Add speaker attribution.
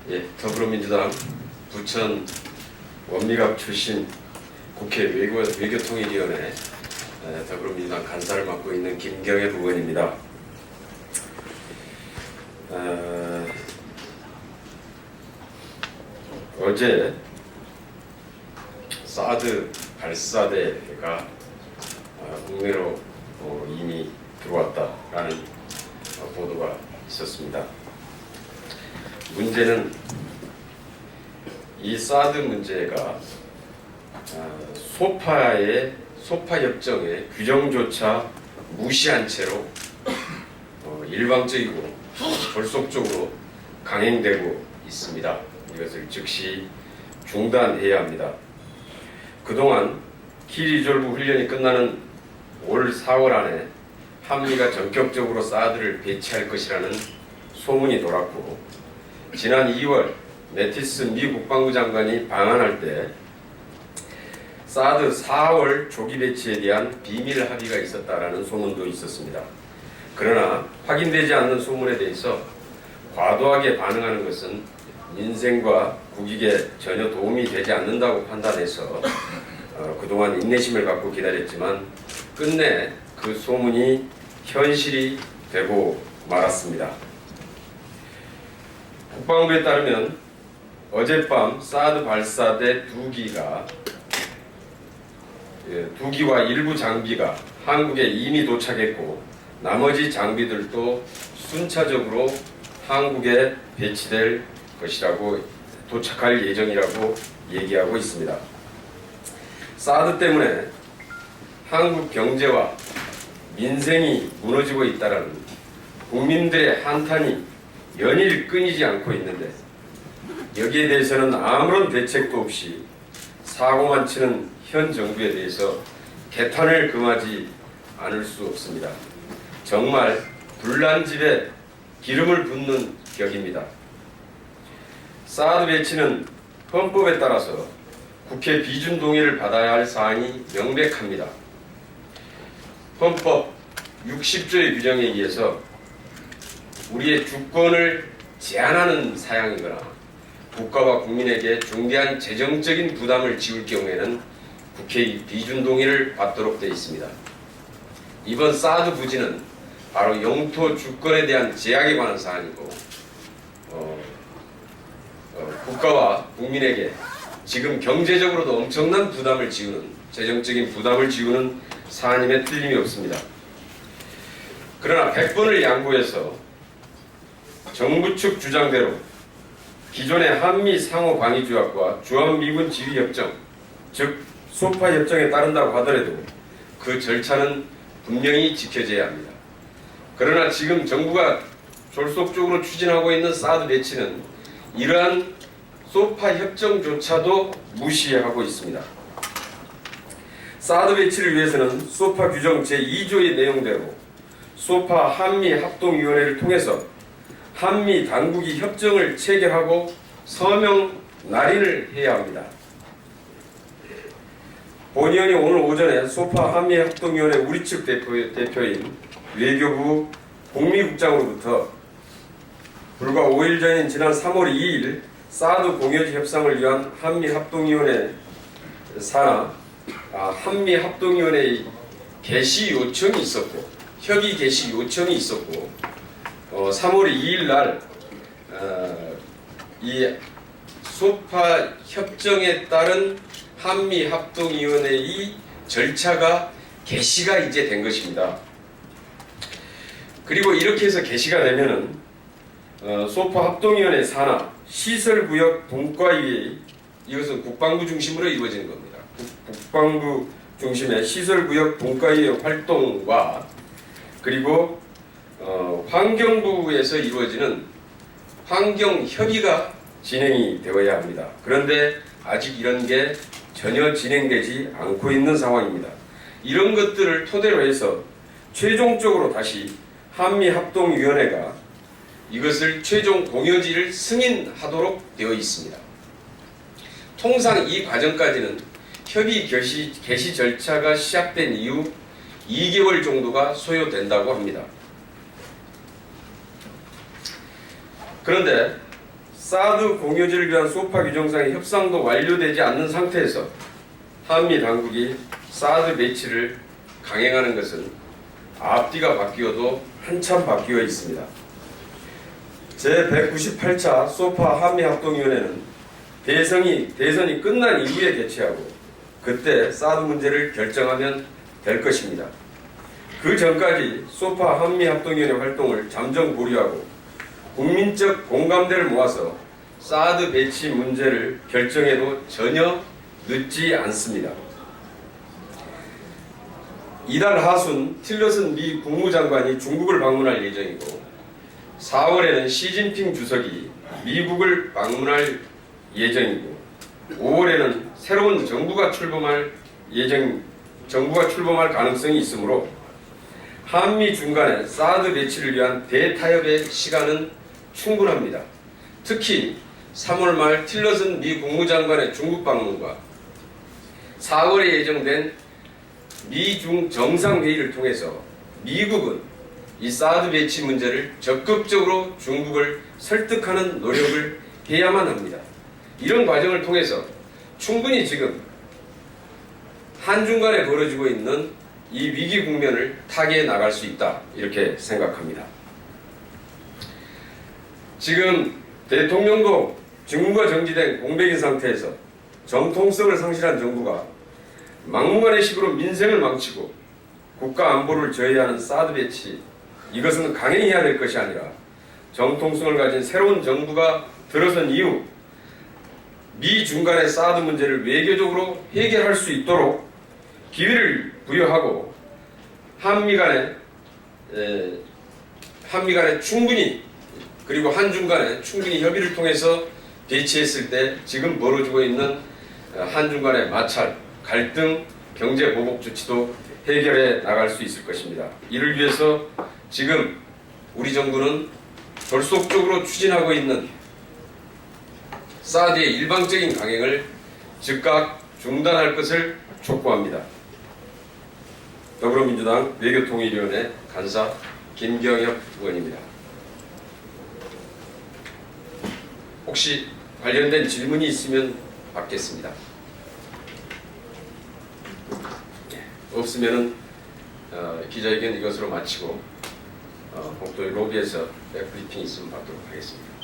Speaker 1: 예, 더불어민주당 부천 원미갑 출신 국회 외교통일위원회 더불어민주당 간사를 맡고 있는 김경엽 의원입니다. 어제 사드 발사대가 국내로 이미 들어왔다라는 보도가 있었습니다. 문제는 이 사드 문제가 소파 협정의 규정조차 무시한 채로 일방적이고 졸속적으로 강행되고 있습니다. 이것을 즉시 중단해야 합니다. 그동안 키리졸브 훈련이 끝나는 올 4월 안에 한미가 전격적으로 사드를 배치할 것이라는 소문이 돌았고, 지난 2월 매티스 미 국방부 장관이 방한할 때 사드 4월 조기 배치에 대한 비밀 합의가 있었다라는 소문도 있었습니다. 그러나 확인되지 않는 소문에 대해서 과도하게 반응하는 것은 민생과 국익에 전혀 도움이 되지 않는다고 판단해서 그동안 인내심을 갖고 기다렸지만 끝내 그 소문이 현실이 되고 말았습니다. 국방부에 따르면 어젯밤 사드 발사대 2기와 일부 장비가 한국에 이미 도착했고, 나머지 장비들도 순차적으로 한국에 배치될 것이라고, 도착할 예정이라고 얘기하고 있습니다. 사드 때문에 한국 경제와 민생이 무너지고 있다는 국민들의 한탄이 연일 끊이지 않고 있는데, 여기에 대해서는 아무런 대책도 없이 사고만 치는 현 정부에 대해서 개탄을 금하지 않을 수 없습니다. 정말 불난 집에 기름을 붓는 격입니다. 사드 배치는 헌법에 따라서 국회 비준 동의를 받아야 할 사항이 명백합니다. 헌법 60조의 규정에 의해서 우리의 주권을 제한하는 사항이거나 국가와 국민에게 중대한 재정적인 부담을 지울 경우에는 국회의 비준 동의를 받도록 되어 있습니다. 이번 사드 부지는 바로 영토 주권에 대한 제약에 관한 사안이고, 국가와 국민에게 지금 경제적으로도 엄청난 부담을 지우는, 재정적인 부담을 지우는 사안임에 틀림이 없습니다. 그러나 100번을 양보해서 정부 측 주장대로 기존의 한미 상호 방위 조약과 주한미군 지휘 협정, 즉 소파 협정에 따른다고 하더라도 그 절차는 분명히 지켜져야 합니다. 그러나 지금 정부가 졸속적으로 추진하고 있는 사드 배치는 이러한 소파 협정조차도 무시하고 있습니다. 사드 배치를 위해서는 소파 규정 제2조의 내용대로 소파 한미 합동위원회를 통해서 한미 당국이 협정을 체결하고 서명 날인을 해야 합니다. 본 의원이 오늘 오전에 소파 한미 합동위원회 우리 측 대표인 외교부 복미국장으로부터 불과 5일 전인 지난 3월 2일 사드 공여지 협상을 위한 한미 합동위원회 한미 합동위원회의 개시 요청이 있었고, 협의 개시 요청이 있었고, 3월 2일 날 이 소파 협정에 따른 한미 합동위원회의 절차가 개시가 이제 된 것입니다. 그리고 이렇게 해서 개시가 되면은 소파 합동위원회 산하 시설구역 분과위의, 이것은 국방부 중심으로 이루어지는 겁니다. 국방부 중심의 시설구역 분과위의 활동과 그리고 환경부에서 이루어지는 환경협의가 진행이 되어야 합니다. 그런데 아직 이런 게 전혀 진행되지 않고 있는 상황입니다. 이런 것들을 토대로 해서 최종적으로 다시 한미합동위원회가 이것을 최종 공여지를 승인하도록 되어 있습니다. 통상 이 과정까지는 협의 개시 절차가 시작된 이후 2개월 정도가 소요된다고 합니다. 그런데 사드 공유지를 위한 소파 규정상의 협상도 완료되지 않는 상태에서 한미 당국이 사드 배치를 강행하는 것은 앞뒤가 바뀌어도 한참 바뀌어 있습니다. 제198차 소파 한미합동위원회는 대선이 끝난 이후에 개최하고 그때 사드 문제를 결정하면 될 것입니다. 그 전까지 소파 한미합동위원회 활동을 잠정 보류하고 국민적 공감대를 모아서 사드 배치 문제를 결정해도 전혀 늦지 않습니다. 이달 하순 틸러슨 미 국무장관이 중국을 방문할 예정이고 4월에는 시진핑 주석이 미국을 방문할 예정이고 5월에는 새로운 정부가 출범할 가능성이 있으므로 한미 중간에 사드 배치를 위한 대타협의 시간은 충분합니다. 특히 3월 말 틸러슨 미 국무장관의 중국 방문과 4월에 예정된 미중 정상회의를 통해서 미국은 이 사드 배치 문제를 적극적으로 중국을 설득하는 노력을 해야만 합니다. 이런 과정을 통해서 충분히 지금 한중 간에 벌어지고 있는 이 위기 국면을 타개해 나갈 수 있다 이렇게 생각합니다. 지금 대통령도 직무가 정지된 공백인 상태에서 정통성을 상실한 정부가 막무가내 식으로 민생을 망치고 국가 안보를 저해하는 사드 배치, 이것은 강행해야 될 것이 아니라 정통성을 가진 새로운 정부가 들어선 이후 미중 간의 사드 문제를 외교적으로 해결할 수 있도록 기회를 부여하고 한미 간에 충분히, 그리고 한중 간에 충분히 협의를 통해서 배치했을 때 지금 벌어지고 있는 한중 간의 마찰, 갈등, 경제 보복 조치도 해결해 나갈 수 있을 것입니다. 이를 위해서 지금 우리 정부는 졸속적으로 추진하고 있는 사드의 일방적인 강행을 즉각 중단할 것을 촉구합니다. 더불어민주당 외교통일위원회 간사 김경엽 의원입니다. 혹시 관련된 질문이 있으면 받겠습니다. 없으면은 기자회견 이것으로 마치고 복도의 로비에서 브리핑 있으면 받도록 하겠습니다.